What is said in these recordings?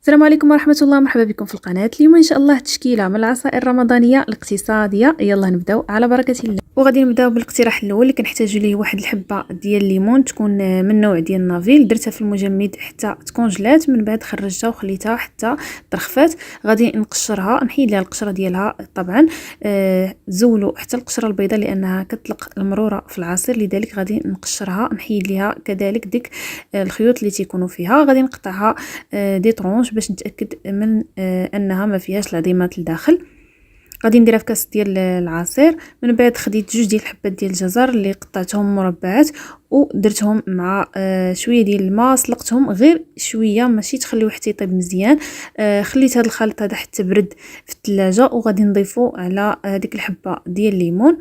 السلام عليكم ورحمة الله، مرحبا بكم في القناة. اليوم إن شاء الله تشكيلة من العصائر الرمضانية الاقتصادية. يلا نبداو على بركة الله. وغادي نبداو بالاقتراح الأول اللي كنحتاجو ليه واحد الحبة ديال الليمون تكون من نوع ديال النافيل. درتها في المجمد حتى تكون جلات، من بعد خرجتها وخليتها حتى ترخفات. غادي نقشرها، نحيد لها القشرة ديالها طبعا. زولوا حتى القشرة البيضاء لأنها كتطلق المرورة في العصير، لذلك غادي نقشرها، نحيد لها كذلك ديك الخيوط اللي تيكونوا فيها. غادي نقطعها دي طرونش باش نتاكد من انها ما فيهاش العظيمات لداخل. غادي نديرها في كاس ديال العصير. من بعد خديت جوج ديال الحبات ديال الجزر اللي قطعتهم مربعات ودرتهم مع شويه ديال الماء، سلقتهم غير شويه ماشي تخليوه حتى يطيب مزيان. خليت هذا الخليط هذا حتى برد في الثلاجه، وغادي نضيفو على هذيك الحبه ديال الليمون.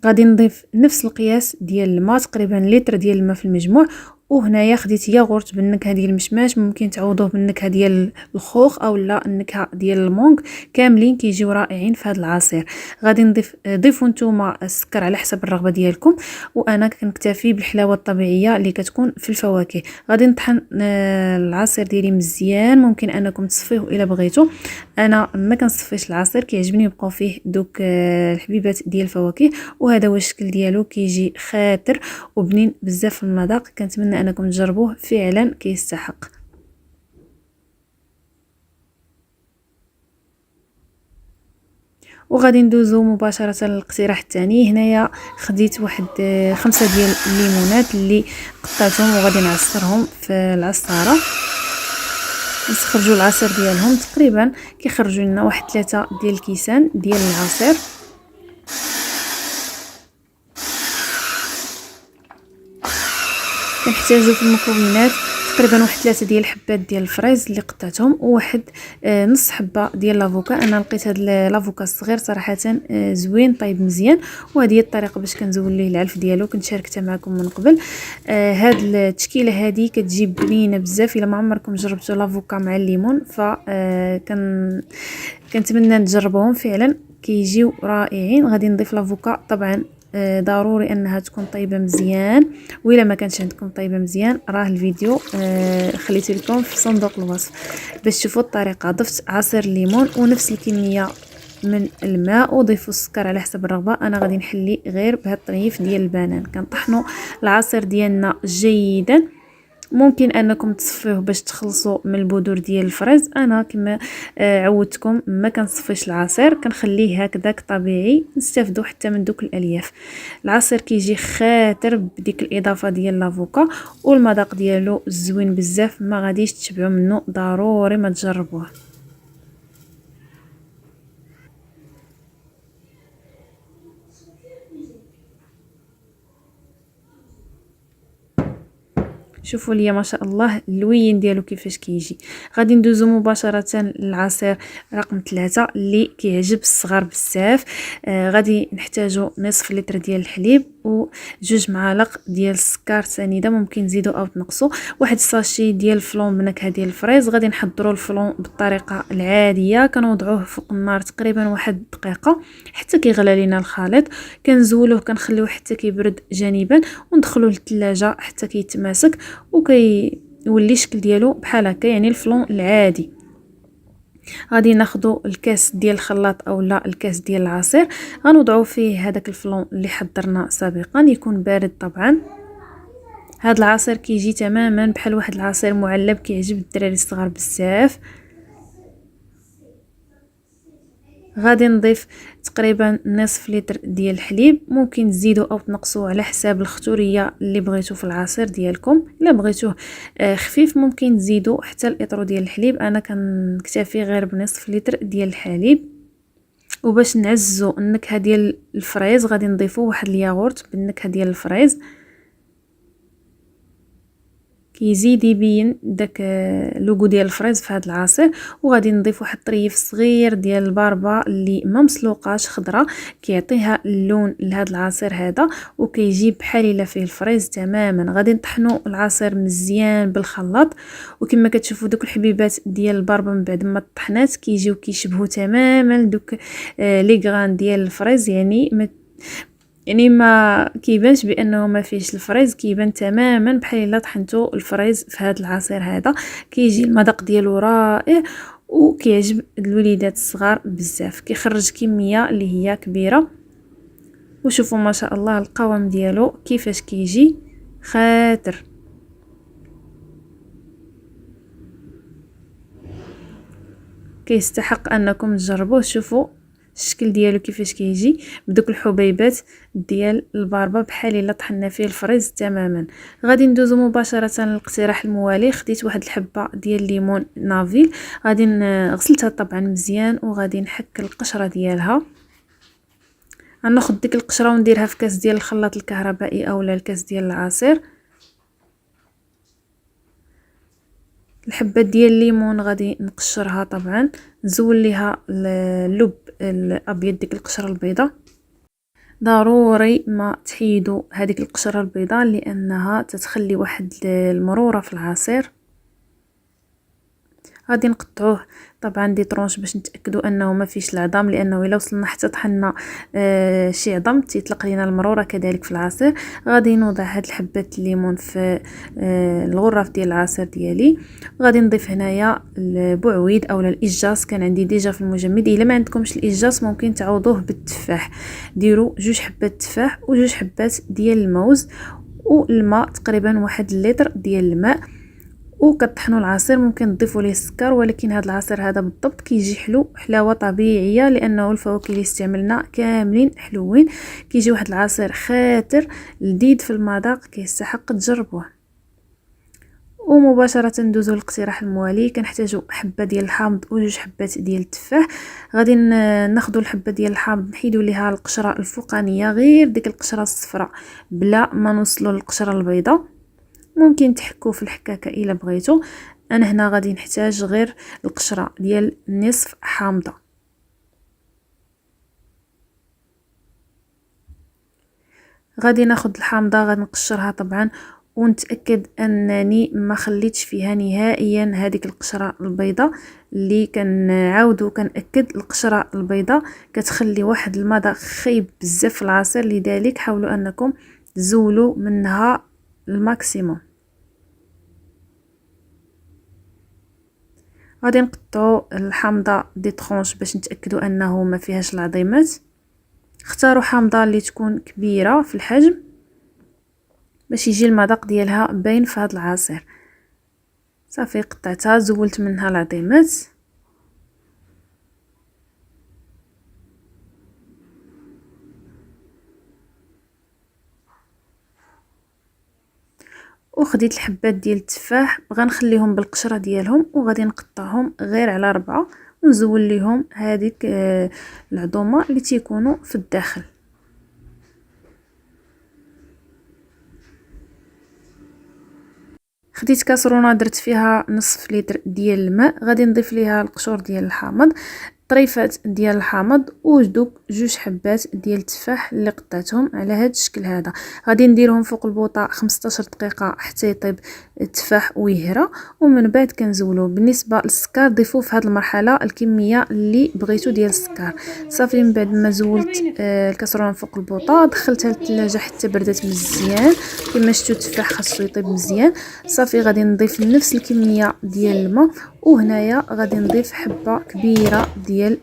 غادي نضيف نفس القياس ديال الماء، تقريبا لتر ديال الماء في المجموع. وهنايا خديت ياغورت بالنكهه ديال المشماش، ممكن تعوضوه بالنكهه ديال الخوخ او لا النكهه ديال المونغ، كاملين كيجيو رائعين في هذا العصير. غادي ضيفوا نتوما السكر على حسب الرغبه ديالكم، وانا كنكتفي بالحلاوه الطبيعيه اللي كتكون في الفواكه. غادي نطحن العصير ديالي مزيان، ممكن انكم تصفيه الا بغيتوا. انا ما كنصفيش العصير، كيعجبني يبقاو فيه دوك الحبيبات ديال الفواكه، وهذا هو الشكل ديالو، كيجي خاطر وبنين بزاف في المذاق. كنتمنى انكم تجربوه، فعلا كيستحق. وغادي ندوزو مباشره للاقتراح الثاني. هنايا خديت واحد 5 ديال الليمونات اللي قطعتهم وغادي نعصرهم في العصاره، نخرجوا العصير ديالهم. تقريبا كيخرجوا لنا واحد 3 ديال الكيسان ديال العصير. كنحتاجو في المكونات تقريبا واحد 3 ديال الحبات ديال الفريز اللي قطعتهم، وواحد نص حبه ديال لافوكا. انا لقيت هاد لافوكا الصغير صراحه زوين طيب مزيان، وهذه هي الطريقه باش كنزول ليه العلف ديالو، كنت شاركتها معكم من قبل. هاد التشكيله هذه كتجيب بنينه بزاف. الا ما عمركم جربتوا لافوكا مع الليمون كنتمنى تجربوهم، فعلا كيجيو رائعين. غادي نضيف لافوكا طبعا، ضروري انها تكون طيبه مزيان، وإلا ما كانش عندكم طيبه مزيان راه الفيديو خليت لكم في صندوق الوصف باش تشوفوا الطريقه. ضفت عصير الليمون ونفس الكميه من الماء، وضيفوا السكر على حسب الرغبه. انا غادي نحلي غير بهذا الطريف ديال البنان. كنطحنوا العصير ديالنا جيدا، ممكن انكم تصفيوه باش تخلصوا من البذور ديال الفريز. انا كما عودتكم ما كنصفيش العصير، كنخليه هكذاك طبيعي، نستافدوا حتى من دوك الالياف. العصير كيجي خاطر بديك الاضافه ديال لافوكا، والمذاق ديالو زوين بزاف، ما غاديش تشبعوا منه، ضروري ما تجربوه. شوفوا ليا ما شاء الله اللوين ديالو كيفاش كيجي. غادي ندوزو مباشره للعصير رقم 3 اللي كيعجب الصغار بزاف. غادي نحتاجو نصف لتر ديال الحليب وجوج معالق ديال السكر سنيده، ممكن تزيدوا او تنقصوا. واحد الساشي ديال الفلون بنكهه ديال الفريز. غادي نحضروا الفلون بالطريقه العاديه، كنوضعوه فوق النار تقريبا واحد دقيقه حتى كيغلى لينا الخليط. كنزولوه كنخليوه حتى كيبرد جانبا، وندخلوه للثلاجه حتى كيتماسك وكيولي الشكل ديالو بحال هكا، يعني الفلون العادي. غادي ناخذوا الكاس ديال الخلاط او لا الكاس ديال العصير، غنوضعوا فيه هذاك الفلون اللي حضرنا سابقا، يكون بارد طبعا. هذا العصير كيجي تماما بحال واحد العصير معلب، كيعجب الدراري الصغار بزاف. غادي نضيف تقريبا نصف لتر ديال الحليب، ممكن تزيدوا او تنقصوا على حساب الختوريه اللي بغيتو في العصير ديالكم. الا بغيتوه خفيف ممكن تزيدوا حتى الاطرو ديال الحليب، انا كنكتفي غير بنصف لتر ديال الحليب. وباش نعززوا النكهه ديال الفريز غادي نضيفوا واحد الياغورت بالنكهه ديال الفريز، كيزيد يبين داك لوغو ديال الفريز في هذا العصير. وغادي نضيف واحد الطريف صغير ديال الباربه اللي ما مسلوقاش، خضره، كيعطيها اللون لهذا العصير هذا، وكيجي بحال الا فيه الفريز تماما. غادي نطحنوا العصير مزيان بالخلاط، وكما كتشوفوا دوك الحبيبات ديال الباربه من بعد ما طحنات كيجيو كيشبهوا تماما دوك لي غران ديال الفريز، يعني يعني ما كيبانش بانه ما فيهش الفريز، كيبان تماما بحال الا طحنتو الفريز في هذا العصير هذا. كيجي المذاق ديالو رائع وكيعجب الوليدات الصغار بزاف، كيخرج كميه اللي هي كبيره. وشوفوا ما شاء الله القوام ديالو كيفاش كيجي خاطر. كيستحق انكم تجربوه. شوفوا الشكل ديالو كيفاش كيجي بدوك الحبيبات ديال الباربه بحال الا طحنا فيه الفريز تماما. غادي ندوزو مباشره للاقتراح الموالي. خديت واحد الحبه ديال الليمون نافيل، غادي غسلتها طبعا مزيان وغادي نحك القشره ديالها. غناخذ ديك القشره ونديرها في كاس ديال الخلاط الكهربائي اولا الكاس ديال العصير. الحبات ديال الليمون غادي نقشرها طبعا، نزول ليها اللب الابيض ديك القشره البيضاء. ضروري ما تحيدوا هذيك القشره البيضاء لانها تتخلي واحد المروره في العصير. غادي نقطعوه طبعا دي طرونش باش نتاكدوا انه ما فيش العظام، لانه الا وصلنا حتى طحنا شي عظم تيطلق لينا المروره كذلك في العصير. غادي نوضع هاد الحبات الليمون في الغرف ديال العصير ديالي. غادي نضيف هنايا البعويد اولا الإجاص، كان عندي ديجا في المجمد. الا ما عندكمش الإجاص ممكن تعوضوه بالتفاح. ديروا 2 حبات تفاح و2 حبات ديال الموز والماء، تقريبا 1 لتر ديال الماء. وكطحنوا العصير. ممكن تضيفوا ليه السكر، ولكن هذا العصير هذا بالضبط كيجي حلو حلاوه طبيعيه، لانه الفواكه اللي استعملنا كاملين حلوين. كيجي واحد العصير خاطر لذيذ في المذاق، كيستحق تجربوه. ومباشره ندوزو للاقتراح الموالي. كنحتاجوا حبه ديال الحامض و2 حبات ديال التفاح. غادي ناخذوا الحبه ديال الحامض نحيدوا ليها القشره الفوقانيه، غير ديك القشره الصفراء بلا ما نوصلوا للقشره البيضاء. ممكن تحكوا في الحكاكه الا بغيتوا. انا هنا غادي نحتاج غير القشره ديال نصف حامضه. غادي ناخذ الحامضه غادي نقشرها طبعا ونتاكد انني ما خليتش فيها نهائيا هذيك القشره البيضاء اللي كنعاودو كنأكد. القشره البيضاء كتخلي واحد المذاق خايب بزاف في العصير، لذلك حاولوا انكم تزولوا منها الماكسيموم. غادي نقطعوا الحامضه دي طرونش باش نتاكدوا انه ما فيهاش العظيمات. اختاروا حامضه اللي تكون كبيره في الحجم باش يجي المذاق ديالها باين في هذا العصير. صافي قطعتها زولت منها العظيمات. وخديت الحبات ديال التفاح غنخليهم بالقشره ديالهم وغادي نقطعهم غير على 4 ونزول ليهم هذيك العظومه اللي تيكونوا في الداخل. خديت كاسرونه درت فيها نصف لتر ديال الماء. غادي نضيف ليها القشور ديال الحامض، طريفات ديال الحامض ودوك 2 حبات ديال التفاح اللي قطعتهم على هذا الشكل هذا. غادي نديرهم فوق البوطه 15 دقيقه حتى يطيب التفاح ويهرى، ومن بعد كنزولوه. بالنسبه للسكر ضيفوا في هذه المرحله الكميه اللي بغيتو ديال السكر. صافي من بعد ما زولت الكاسرونه فوق البوطه دخلتها للثلاجه حتى بردات مزيان. كما شفتوا التفاح خاصو يطيب مزيان. صافي غادي نضيف نفس الكميه ديال الماء، وهنايا غادي نضيف حبه كبيره ديال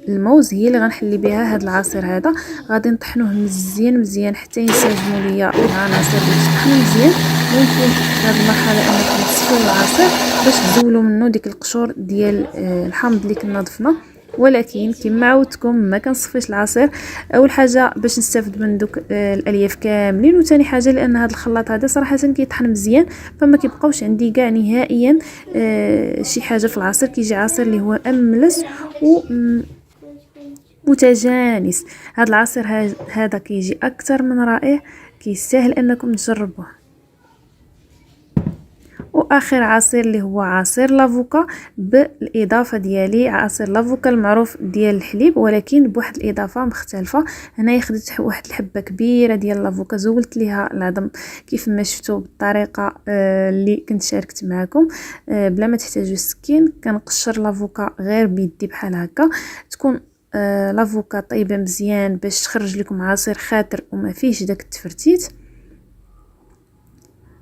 الموز هي اللي غنحلي بها هذا العصير هذا. غادي نطحنوه مزيان مزيان حتى ينسجموا ليا العناصر ويتطحنوا مزيان. ممكن في هذه المرحله انكم تصفيو العصير باش تزولوا منه ديك القشور ديال الحامض اللي كنا ضفنا، ولكن كما عودتكم ما كنصفيش العصير. اول حاجه باش نستافد من دوك الالياف كاملين، وثاني حاجه لان هذا الخلاط هذا صراحه كيطحن مزيان فما كيبقاوش عندي كاع نهائيا شي حاجه في العصير. كيجي عصير اللي هو املس و متجانس. هذا العصير هذا كيجي اكثر من رائع، كيستاهل انكم تجربوه. واخر عصير اللي هو عصير لافوكا بالاضافه ديالي عصير لافوكا المعروف ديال الحليب ولكن بواحد الاضافه مختلفه. هنايا خديت واحد الحبه كبيره ديال لافوكا زولت ليها العظم كيف ما شفتوا بالطريقه اللي كنت شاركت معكم بلا ما تحتاجوا السكين. كنقشر لافوكا غير بيدي بحال هكا، تكون لافوكا طيبه مزيان باش تخرج لكم عصير خاطر وما فيهش داك التفرتيت.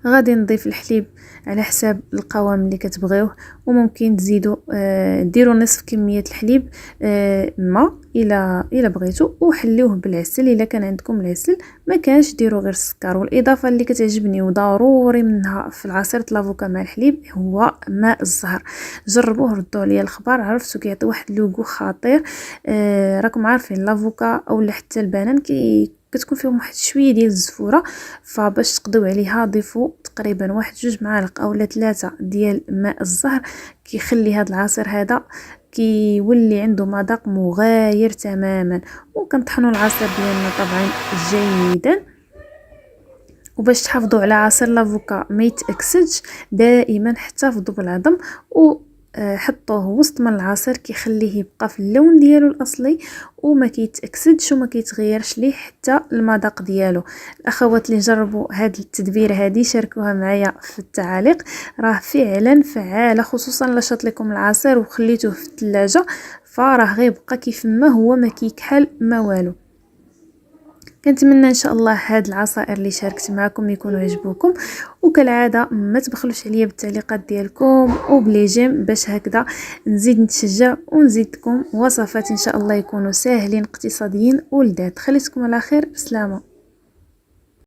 غادي نضيف الحليب على حساب القوام اللي كتبغيوه، وممكن تزيدوا ديروا نصف كميه الحليب ماء الى بغيتوا، وحليوه بالعسل الا كان عندكم العسل، ما كانش ديروا غير السكر. والاضافه اللي كتعجبني وضروري منها في العصير لافوكا مع الحليب هو ماء الزهر. جربوه ردوا عليا الخبر، عرفتوا كيعطي واحد لوغو خطير. راكم عارفين لافوكا او حتى البنان كتكون فيهم واحد شويه ديال الزفوره، فباش تقضيو عليها ضيفوا تقريبا 1-2 معالق اولا 3 ديال ماء الزهر. كيخلي هذا العصير هذا كيولي عنده مذاق مغاير تماما. وكنطحنوا العصير ديالنا طبعا جيدا. وباش تحافظوا على عصير لافوكا ما يتاكسدش دائما احتفظوا بالعظم حطوه وسط من العصير، كيخليه يبقى في اللون ديالو الاصلي وما كيتاكسدش وما كيتغيرش ليه حتى المذاق ديالو. الاخوات اللي جربوا هاد التدبيره هذه شاركوها معايا في التعاليق، راه فعلا فعاله، خصوصا لا شاط لكم العصير وخليتوه في الثلاجه فراه غيبقى كيف ما هو، ما كيكحل ما والو. كنتمنى ان شاء الله هاد العصائر اللي شاركت معكم يكونوا عجبوكم، وكالعاده ما تبخلوش عليا بالتعليقات ديالكم وبلي جيم باش هكذا نزيد نتشجع ونزيدكم وصفات ان شاء الله يكونوا ساهلين اقتصاديين ولذاذ. خليتكم على خير، بسلامه.